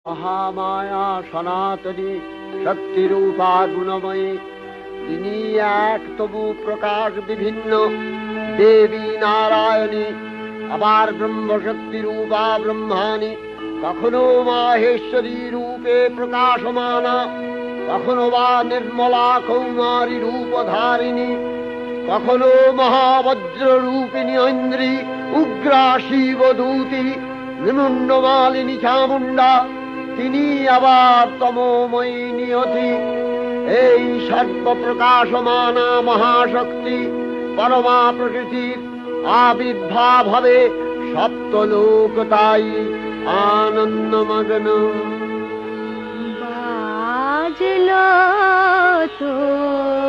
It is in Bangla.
মহামায়া সনাতনী শক্তিরূপা গুণময়ী, তিনি এক তবু প্রকাশ বিভিন্ন দেবী নারায়ণী, আবার ব্রহ্মশক্তি রূপা ব্রহ্মাণী, কখনো মাহেশ্বরী রূপে প্রকাশমানা, কখনো বা নির্মলা কৌমারী রূপধারিণী, কখনো মহাবজ্র রূপিণী ঐন্দ্রী, উগ্রা শিবদূতি, নিমুন্নমালিনী চামুণ্ডা, তিনি আবার তমোময়ী নিয়তি। এই সর্বপ্রকাশমানা মহাশক্তি পরমা প্রকৃতির আবির্ভাব হবে সপ্তলোক তাই আনন্দমগ্ন। বাজলো তোমার